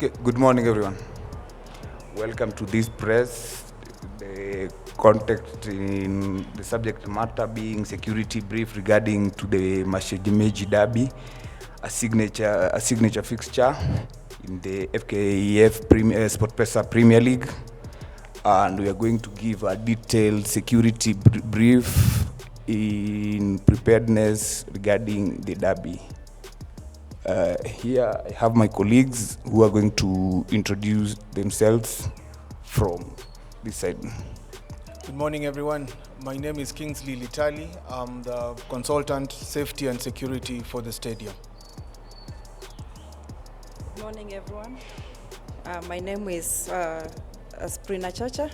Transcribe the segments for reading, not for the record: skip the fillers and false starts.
Okay, good morning everyone. Welcome to this press. The context in the subject matter being security brief regarding to the Mashemeji derby, a signature fixture in the FKEF SportPesa Premier League, and we are going to give a detailed security brief in preparedness regarding the derby. Here I have my colleagues who are going to introduce themselves from this side. Good morning, everyone. My name is Kingsley Litali. I'm the consultant safety and security for the stadium. Good morning, everyone. My name is Sprina Chacha,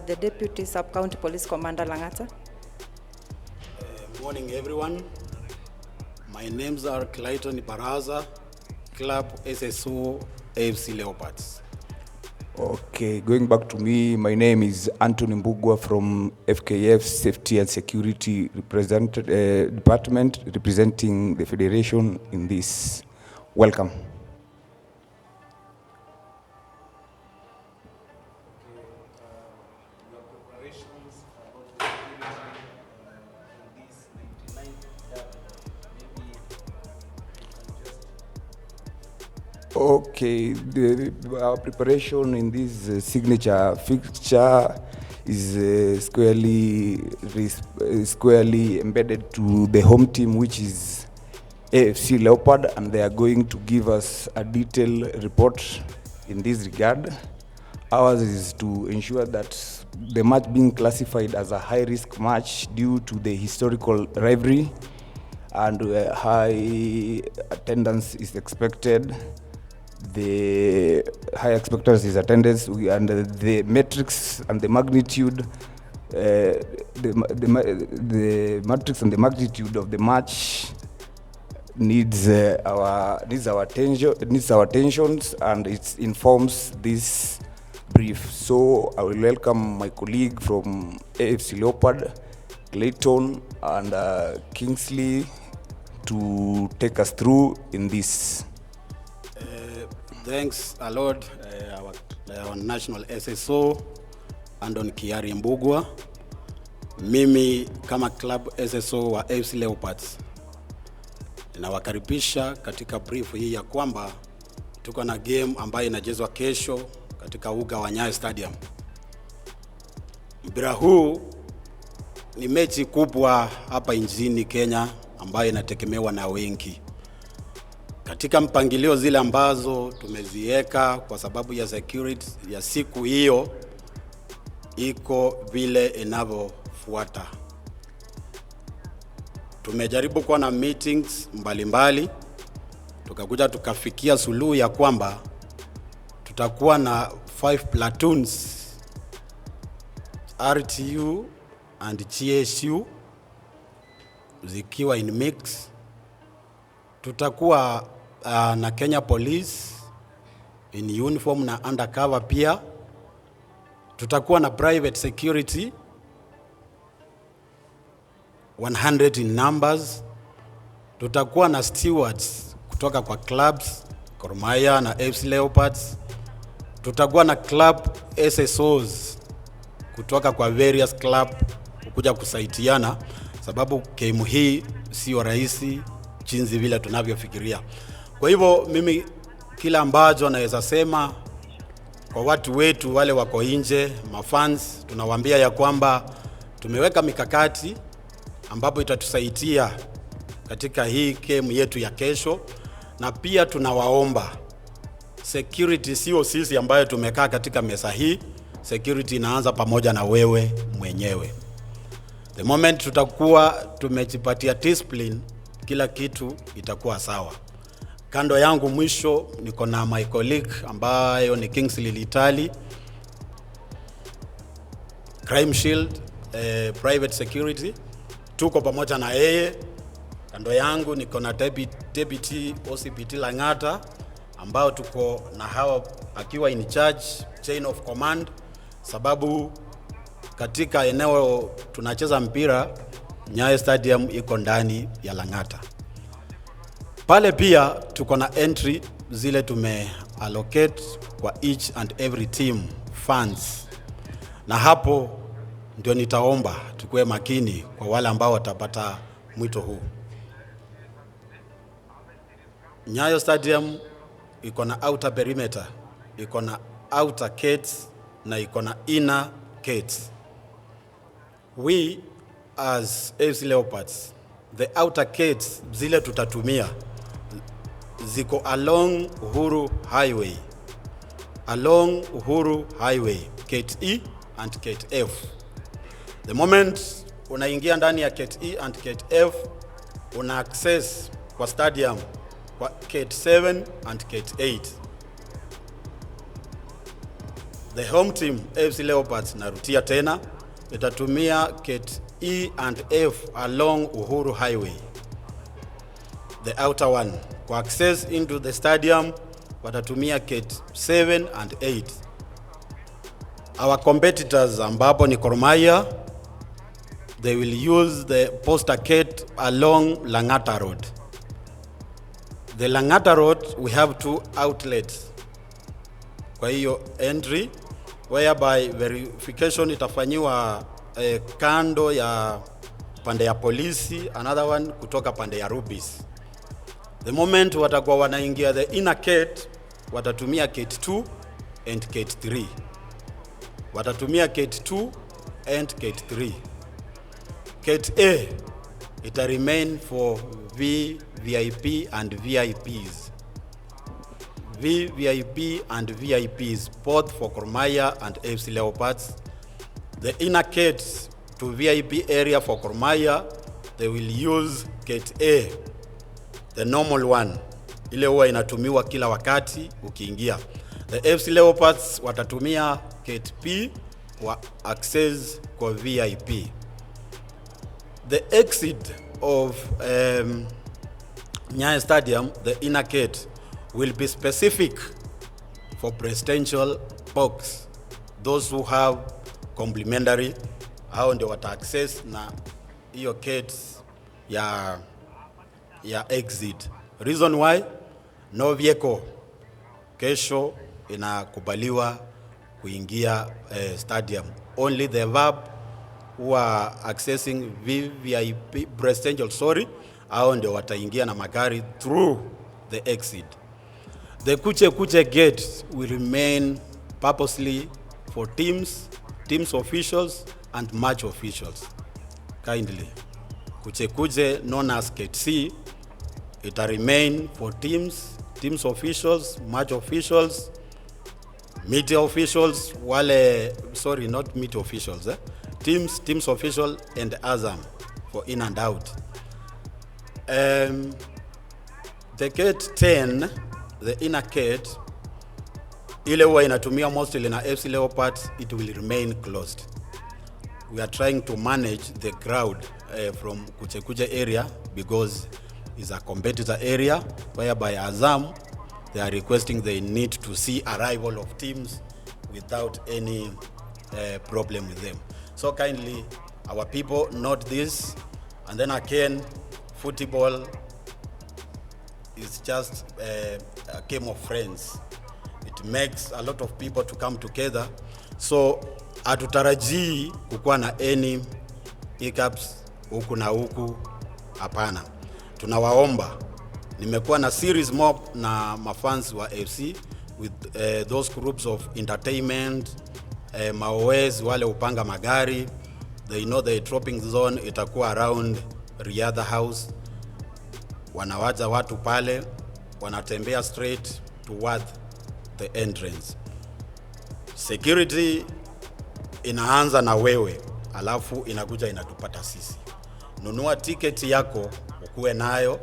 the Deputy Sub-County Police Commander Langata. Morning, everyone. My names are Clayton Baraza, Club SSO AFC LEOPARDS. Okay, going back to me, my name is Anthony Mbugwa from FKF Safety and Security Department, representing the Federation in this. Welcome. Okay, our preparation in this signature fixture is squarely embedded to the home team, which is AFC Leopard, and they are going to give us a detailed report in this regard. Ours is to ensure that the match being classified as a high-risk match due to the historical rivalry, and high attendance is expected. The high expectancy is attendance, and the metrics and the magnitude, the matrix and the magnitude of the match needs our attentions, and it informs this brief. So I will welcome my colleague from AFC Leopard, Clayton and Kingsley, to take us through in this. Thanks a lot, our national SSO Andon Kiari Mbugwa. Mimi kama club SSO wa AFC Leopards ninawakaribisha katika brief hii ya kwamba tuko na game ambayo inachezwa kesho katika uga wa Nyayo Stadium. Mpira huu ni mechi kubwa hapa nchini Kenya ambayo inategemewa na wengi. Katika mpangilio zile ambazo tumeziweka kwa sababu ya security ya siku hiyo iko vile inavyofuata. Tumejaribu kuwa na meetings mbalimbali, tukakuja tukafikia suluhu ya kwamba tutakuwa na 5 platoons, RTU and GSU zikiwa in mix. Tutakuwa na Kenya Police in uniform na undercover pia. Tutakuwa na private security 100 in numbers. Tutakuwa na stewards kutoka kwa clubs GOR na AFC Leopards. Tutakuwa na club SSOs kutoka kwa various club kuja kusaidiana, sababu game hii sio rahisi jinsi vile tunavyofikiria. Kwa hivyo mimi kila ambacho naweza sema kwa watu wetu wale wako nje, mafans, tunawaambia ya kwamba tumeweka mikakati ambapo itatusaidia katika hii game yetu ya kesho, na pia tunawaomba security sio sisi ambayo tumekaa katika meza hii. Security inaanza pamoja na wewe mwenyewe. The moment tutakuwa tumejipatia discipline, kila kitu itakuwa sawa. Kando yangu mwisho niko na my colleague ambayo ni Kingsley Litali, Crime Shield, private security. Tuko pamoja na yeye. Kando yangu niko na Deputy OCPT Langata, ambao tuko na hawa akiwa in charge chain of command, sababu katika eneo tunacheza mpira Nyayo Stadium iko ndani ya Langata. Pale pia tuko na entry zile allocate kwa each and every team funds, na hapo ndio nitaomba tukue makini kwa wale ambao watapata mwito huu. Nyayo Stadium iko na outer perimeter, iko na outer gates na iko na inner gates. We as AFC Leopards, the outer gates zile tutatumia ziko along Uhuru Highway. Along Uhuru Highway, Gate E and Gate F. The moment unaingia ndani ya Gate E and Gate F, una access kwa stadium kwa Gate 7 and Gate 8. The home team AFC Leopards, narutia tena, itatumia Gate E and F along Uhuru Highway, the outer one. Kwa access into the stadium, watatumia Gate 7 and 8. Our competitors ambapo ni Gor Mahia, they will use the poster gate along Langata Road. The Langata Road, we have 2 outlets kwa hiyo entry, whereby verification itafanyiwa kando ya pande ya polisi, another one kutoka pande ya Rubis. The moment watakuwa wanaingia the inner gate, watatumia Gate 2 and Gate 3. Watatumia Gate 2 and Gate 3. Gate A, it remain for VVIP and VIPs. VVIP and VIPs, both for Gor Mahia and AFC Leopards. The inner gates to VIP area for Gor Mahia, they will use Gate A, the normal one, ile huwa inatumiwa kila wakati ukiingia. The AFC Leopards watatumia Gate B kwa access kwa VIP. The exit of Nyayo Stadium, the inner gate, will be specific for presidential box. Those who have complimentary, hao ndio wata access na hiyo gates ya exit. Reason why? No vehicle kesho inakubaliwa kuingia stadium. Only the VAB who are accessing VVIP presidential, hao ndio wataingia na magari through the exit. The Kuche gate will remain purposely for teams officials and match officials. Kindly. Kuche known as Gate C, it will remain for teams officials, match officials, media officials, not media officials, teams official and Azam for in and out. The Gate 10, the inner gate, ile huwa inatumia mostly na AFC Leopards, it will remain closed. We are trying to manage the crowd from Kuche area because it's a competitor area, whereby Azam, they are requesting they need to see arrival of teams without any problem with them. So kindly, our people note this, and then again, football is just a game of friends. It makes a lot of people to come together. So hatutarajii kukuwa na any hiccups huku na huku, hapana. Tunawaomba, nimekuwa na series mob na mafans wa AFC with those groups of entertainment, maoes wale upanga magari. They know the dropping zone itakuwa around Riadha House. Wanawaja watu pale, wanatembea straight toward the entrance. Security inaanza na wewe, alafu inakuja inatupata sisi. Nunua ticket yako, ukuwe nayo.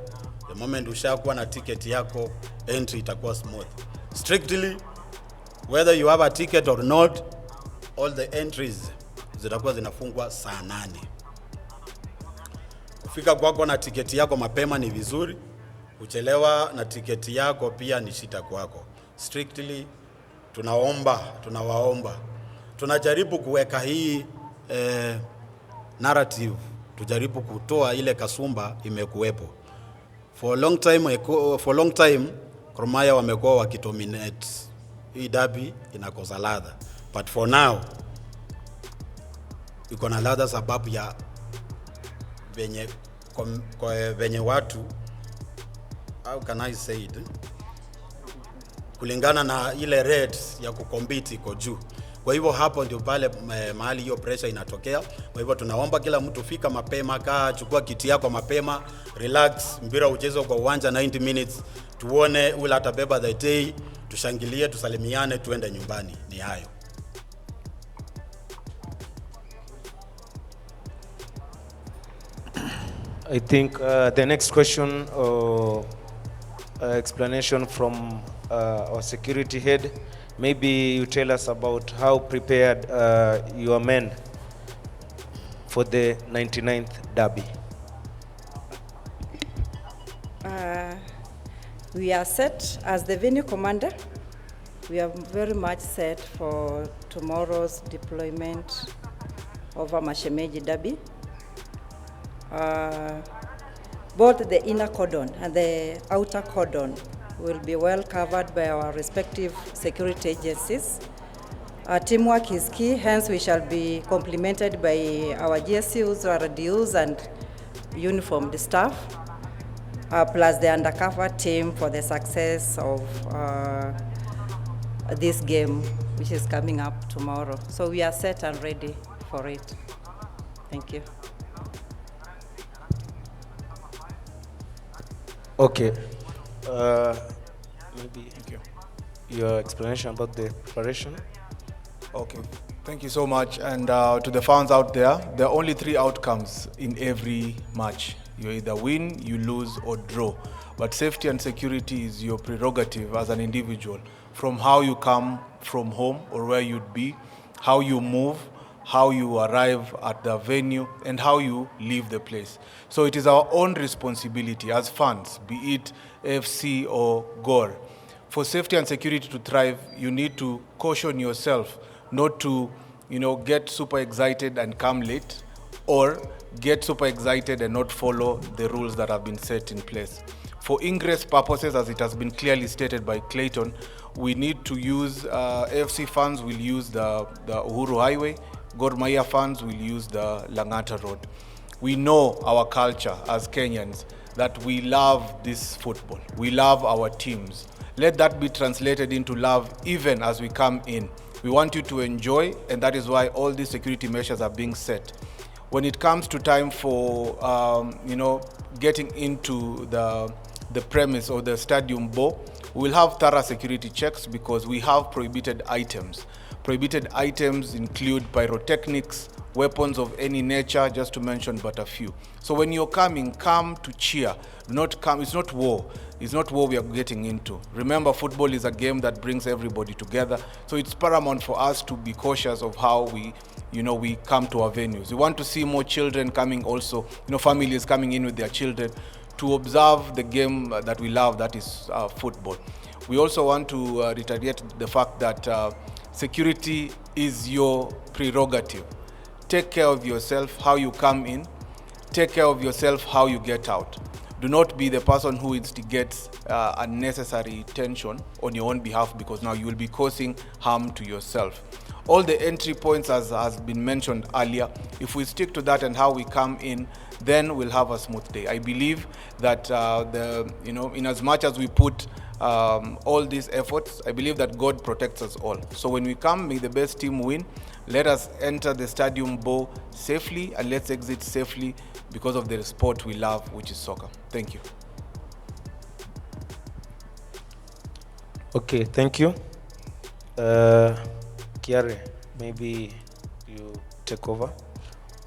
The moment ushakuwa na ticket yako, entry itakuwa smooth. Strictly, whether you have a ticket or not, all the entries zitakuwa zinafungwa saa 8. Kufika kwako na tiketi yako mapema ni vizuri, kuchelewa na tiketi yako pia ni shida kwako. Strictly, tunawaomba. Tunajaribu kuweka hii narrative, tujaribu kutoa ile kasumba imekuwepo. For long time, Gor Mahia wamekuwa wakidominate hii derby, inakosa ladha. But for now iko na ladha sababu ya venye watu, how can I say it, kulingana na ile rates ya kukompiti iko juu. Kwa hivyo hapo ndio pale mahali hiyo pressure inatokea. Kwa hivyo tunaomba kila mtu fika mapema, chukua kiti yako mapema, relax, mpira uchezo kwa uwanja 90 minutes, tuone ule atabeba the day, tushangilie, tusalimiane, tuende nyumbani. Ni hayo. I think the next question or explanation from our security head, maybe you tell us about how prepared your men for the 99th derby. We are set as the venue commander. We are very much set for tomorrow's deployment of our Mashemeji derby. Both the inner cordon and the outer cordon will be well covered by our respective security agencies. Teamwork is key, hence we shall be complemented by our GSUs, our RDUs and uniformed staff, plus the undercover team for the success of this game, which is coming up tomorrow. So we are set and ready for it. Thank you. Okay. Maybe Thank you. your explanation about the preparation. Okay, thank you so much. And to the fans out there are only 3 outcomes in every match. You either win, you lose, or draw. But safety and security is your prerogative as an individual, from how you come from home or where you'd be, how you move, how you arrive at the venue, and how you leave the place. So it is our own responsibility as fans, be it AFC or GOR. For safety and security to thrive, you need to caution yourself not to, get super excited and come late, or get super excited and not follow the rules that have been set in place. For ingress purposes, as it has been clearly stated by Clayton, we need to use, AFC fans will use the Uhuru Highway, Gor Mahia fans will use the Langata Road. We know our culture as Kenyans, that we love this football. We love our teams. Let that be translated into love even as we come in. We want you to enjoy, and that is why all these security measures are being set. When it comes to time for, getting into the premise or the stadium bowl, we'll have thorough security checks because we have prohibited items. Prohibited items include pyrotechnics, weapons of any nature, just to mention but a few. So when you're coming, come to cheer. Not come, it's not war. It's not war we are getting into. Remember, football is a game that brings everybody together. So it's paramount for us to be cautious of how we come to our venues. We want to see more children coming also, families coming in with their children to observe the game that we love, that is football. We also want to reiterate the fact that security is your prerogative. Take care of yourself, how you come in. Take care of yourself, how you get out. Do not be the person who instigates unnecessary tension on your own behalf, because now you will be causing harm to yourself. All the entry points, as has been mentioned earlier, if we stick to that and how we come in, then we'll have a smooth day. I believe that in as much as we put all these efforts, I believe that God protects us all. So when we come, may the best team win. Let us enter the stadium bowl safely, and let's exit safely because of the sport we love, which is soccer. Thank you. Okay, thank you. Kiare, maybe you take over.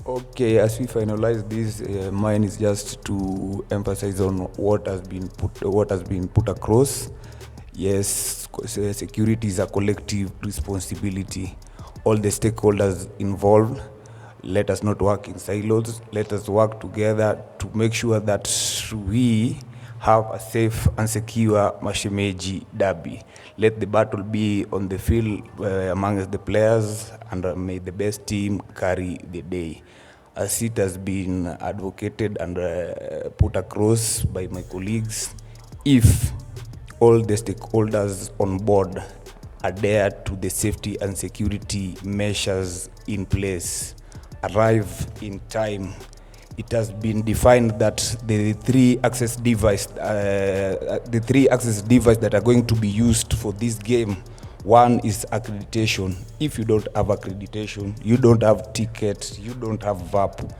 Okay, as we finalize this, mine is just to emphasize on what has been put across. Yes, security is a collective responsibility. All the stakeholders involved, let us not work in silos. Let us work together to make sure that we have a safe and secure Mashemeji derby. Let the battle be on the field amongst the players, and may the best team carry the day. As it has been advocated and put across by my colleagues, if all the stakeholders on board adhere to the safety and security measures in place, arrive in time. It has been defined that the three access device that are going to be used for this game, one is accreditation. If you don't have accreditation, you don't have tickets, you don't have VAP,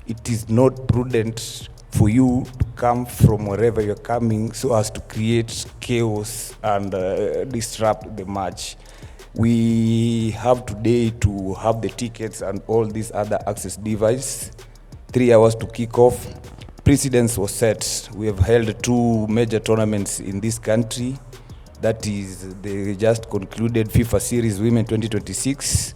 it is not prudent for you to come from wherever you're coming so as to create chaos and disrupt the match. We have today to have the tickets and all these other access devices, 3 hours to kick off. Precedence was set. We have held 2 major tournaments in this country. That is the just concluded FIFA Series Women 2026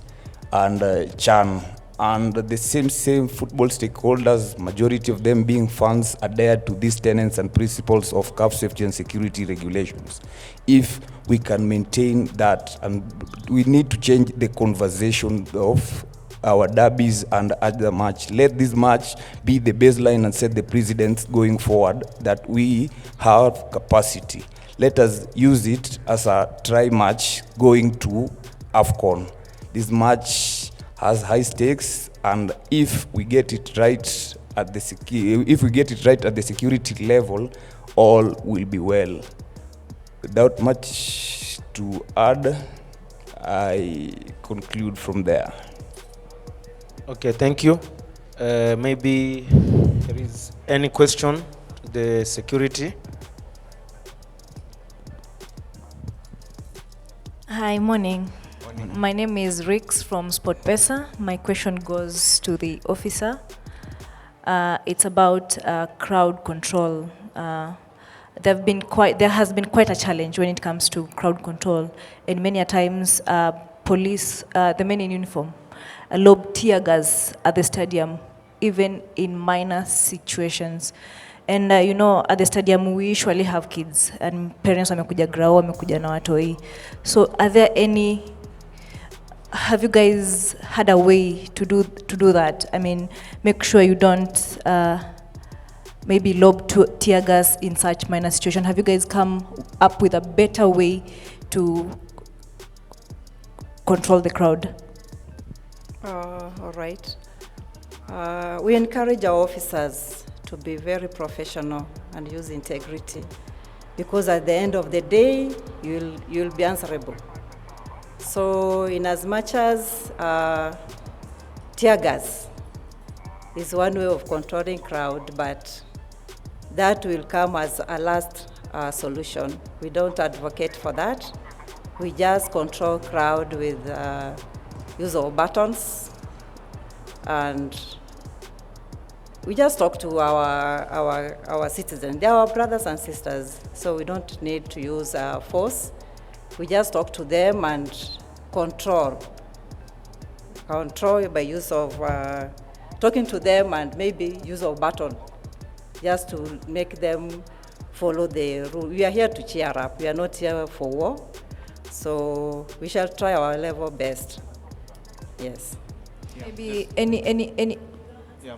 and CHAN. And the same football stakeholders, majority of them being fans, adhere to these tenets and principles of CAF safety and security regulations. If we can maintain that, and we need to change the conversation of our derbies and other match. Let this match be the baseline and set the precedent going forward that we have capacity. Let us use it as a try match going to AFCON. This match has high stakes, and if we get it right at the security level, all will be well. Without much to add, I conclude from there. Okay, thank you. Maybe there is any question to the security? Hi, morning. My name is Rix from SportPesa. My question goes to the officer. It's about crowd control. There has been quite a challenge when it comes to crowd control, and many a times police, the men in uniform, lob tear gas at the stadium, even in minor situations. And you know, at the stadium we usually have kids and parents wamekuja grao, wamekuja na watoi. So have you guys had a way to do that? I mean, make sure you don't maybe lob tear gas in such minor situation. Have you guys come up with a better way to control the crowd? All right. We encourage our officers to be very professional and use integrity, because at the end of the day, you'll be answerable. So in as much as tear gas is one way of controlling crowd, but that will come as a last solution. We don't advocate for that. We just control crowd with use of buttons, and we just talk to our citizens. They are our brothers and sisters, so we don't need to use force. We just talk to them and control by use of talking to them and maybe use of button, just to make them follow the rule. We are here to cheer up. We are not here for war. So we shall try our level best. Yes. Yeah. Maybe any. Yeah.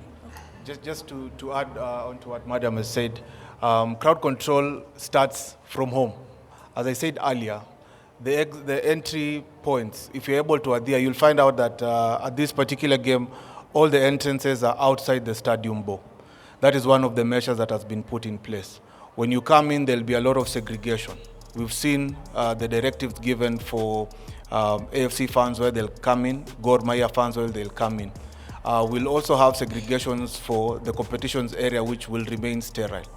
Just to add on to what Madam has said, crowd control starts from home. As I said earlier, the entry points, if you're able to adhere, you'll find out that at this particular game, all the entrances are outside the stadium bow. That is one of the measures that has been put in place. When you come in, there'll be a lot of segregation. We've seen the directives given for AFC fans where they'll come in, GOR MAHIA fans where they'll come in. We'll also have segregations for the competitions area, which will remain sterile.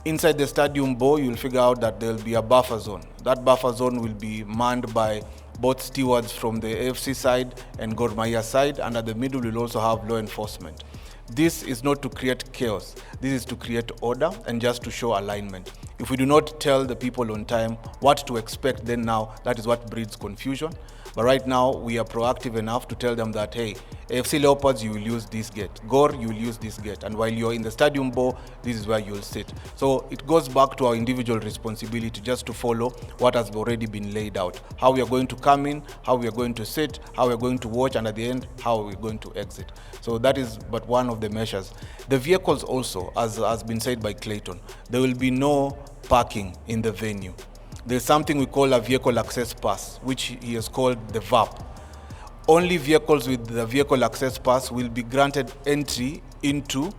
Inside the stadium bow, you'll figure out that there'll be a buffer zone. That buffer zone will be manned by both stewards from the AFC side and GOR MAHIA side, and at the middle we'll also have law enforcement. This is not to create chaos. This is to create order and just to show alignment. If we do not tell the people on time what to expect, then now that is what breeds confusion. But right now, we are proactive enough to tell them that, hey, AFC Leopards, you will use this gate. GOR, you will use this gate. And while you're in the stadium bow, this is where you'll sit. So it goes back to our individual responsibility just to follow what has already been laid out. How we are going to come in, how we are going to sit, how we are going to watch, and at the end, how we are going to exit. So that is but one of the measures. The vehicles also, as has been said by Clayton, there will be no parking in the venue. there's something we call a vehicle access pass, which he has called the VAP. Only vehicles with the vehicle access pass will be granted entry into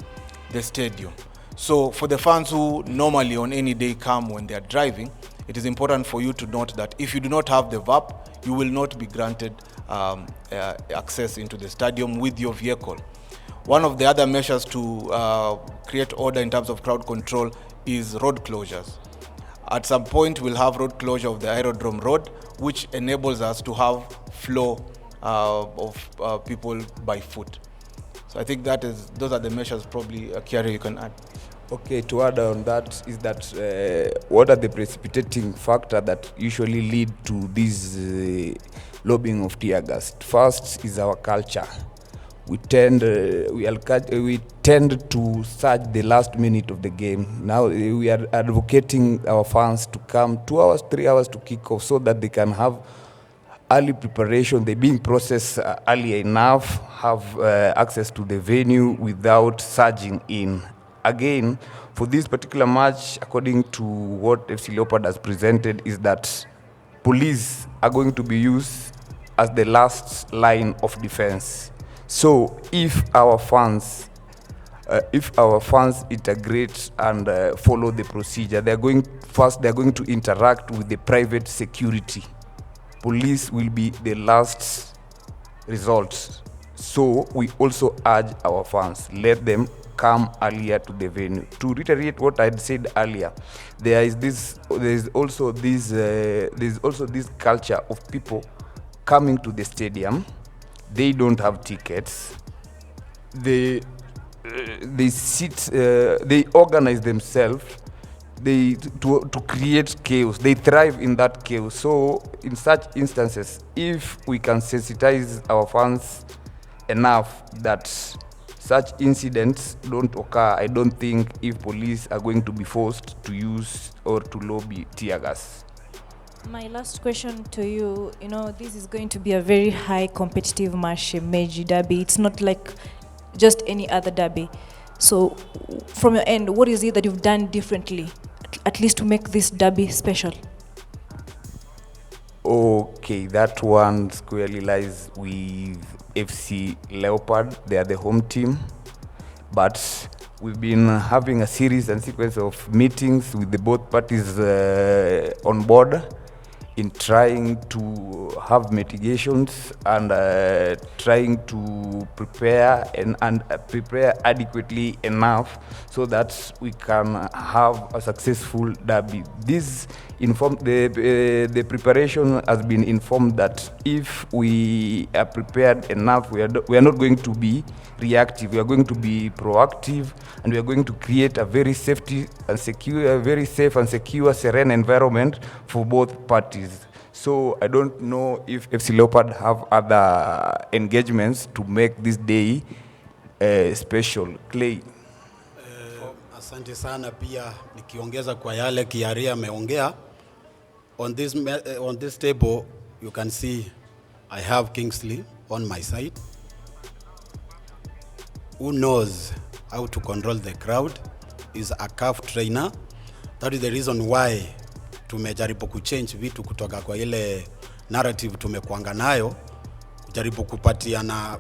the stadium. So for the fans who normally on any day come when they are driving, it is important for you to note that if you do not have the VAP, you will not be granted access into the stadium with your vehicle. One of the other measures to create order in terms of crowd control is road closures. At some point, we'll have road closure of the Aerodrome Road, which enables us to have flow of people by foot. So I think those are the measures probably, Kiari, you can add. Okay, to add on that is that what are the precipitating factors that usually lead to this lobbing of tear gas? First is our culture. We tend to search the last minute of the game. Now we are advocating our fans to come 2 hours, 3 hours to kick off so that they can have early preparation. They're being processed early enough, have access to the venue without surging in. Again, for this particular match, according to what FC Leopard has presented, is that police are going to be used as the last line of defense. So if our fans integrate and follow the procedure, they're going to interact with the private security. Police will be the last resort. So we also urge our fans, let them come earlier to the venue. To reiterate what I had said earlier, there is also this culture of people coming to the stadium. They don't have tickets. They organize themselves. To create chaos. They thrive in that chaos. So in such instances, if we can sensitize our fans enough that such incidents don't occur, I don't think if police are going to be forced to use or to lobby tear gas. My last question to you, this is going to be a very high competitive Mashemeji derby. It's not like just any other derby. So from your end, what is it that you've done differently, at least to make this derby special? Okay, that one squarely lies with FC Leopard. They are the home team. But we've been having a series and sequence of meetings with the both parties on board in trying to have mitigations and trying to prepare and prepare adequately enough so that we can have a successful derby. The preparation has been informed that if we are prepared enough, we are not going to be reactive. We are going to be proactive, and we are going to create a very safe and secure, serene environment for both parties. So I don't know if FC Leopard have other engagements to make this day special. Clay. Asante sana pia nikiongeza kwa yale Kiaria ameongea. On this table you can see I have Kingsley on my side, who knows how to control the crowd, is a CAF trainer. That is the reason why tumejaribu kuchange vitu kutoka kwa ile narrative tumekuanga nayo, kujaribu kupatiana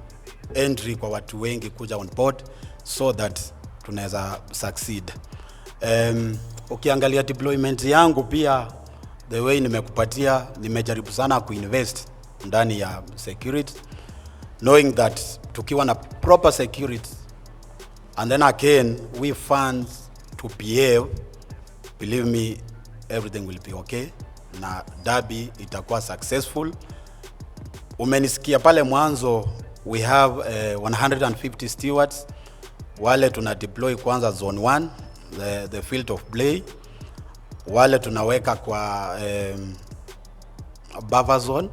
entry kwa watu wengi kuja on board so that tunaweza succeed. Ukiangalia deployment yangu pia, the way nimekupatia, nimejaribu sana kuinvest ndani ya security, knowing that tukiwa na proper security and then again we fans to behave, believe me, everything will be okay na derby itakuwa successful. Umenisikia pale mwanzo, we have 150 stewards. Wale tuna deploy kwanza zone 1, the field of play. Wale tunaweka kwa buffer zone.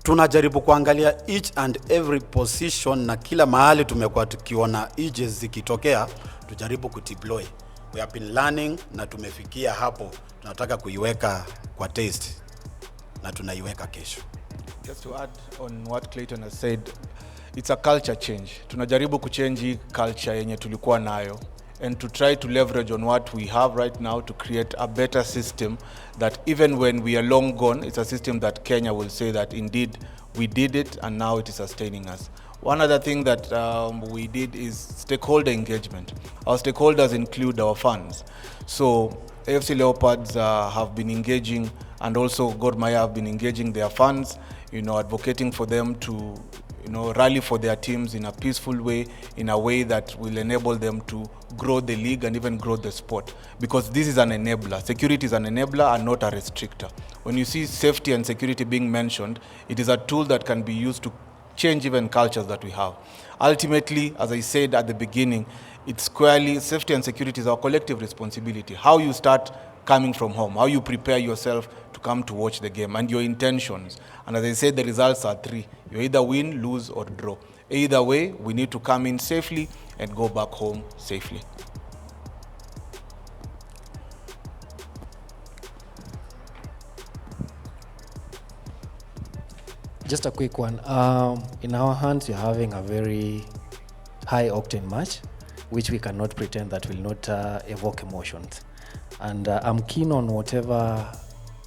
Tunajaribu kuangalia each and every position, na kila mahali tumekuwa tukiona edges zikitokea, tujaribu kudeploy. We have been learning na tumefikia hapo. Tunataka kuiweka kwa test na tunaiweka kesho. Just to add on what Clayton has said, it's a culture change. Tunajaribu kuchange culture yenye tulikuwa nayo and to try to leverage on what we have right now to create a better system that even when we are long gone, it's a system that Kenya will say that indeed we did it and now it is sustaining us. One other thing that we did is stakeholder engagement. Our stakeholders include our fans. So AFC Leopards have been engaging, and also MAHIA have been engaging their fans, advocating for them to rally for their teams in a peaceful way, in a way that will enable them to grow the league and even grow the sport. Because this is an enabler. Security is an enabler and not a restrictor. When you see safety and security being mentioned, it is a tool that can be used to change even cultures that we have. Ultimately, as I said at the beginning, it's squarely safety and security is our collective responsibility. How you start coming from home, how you prepare yourself to come to watch the game, and your intentions. And as I said, the results are 3. You either win, lose, or draw. Either way, we need to come in safely and go back home safely. Just a quick one. In our hands, you're having a very high-octane match, which we cannot pretend that will not evoke emotions. And I'm keen on whatever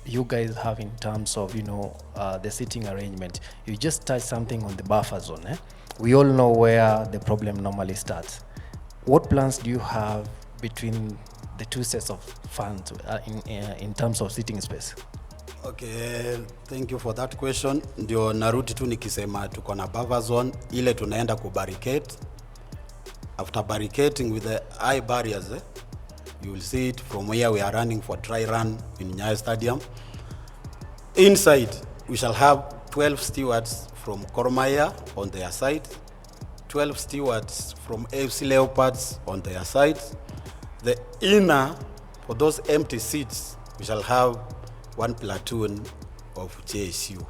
you guys have in terms of, the seating arrangement. You just touched something on the buffer zone. We all know where the problem normally starts. What plans do you have between the two sets of fans in terms of seating space? Okay, thank you for that question. Ndio narudi tu nikisema tuko na buffer zone ile tunaenda kubarricade. After barricading with the high barriers, you will see it from where we are running for dry run in Nyayo Stadium. Inside, we shall have 12 stewards from MAHIA on their side, 12 stewards from AFC Leopards on their side. The inner, for those empty seats, we shall have 1 platoon of JSU.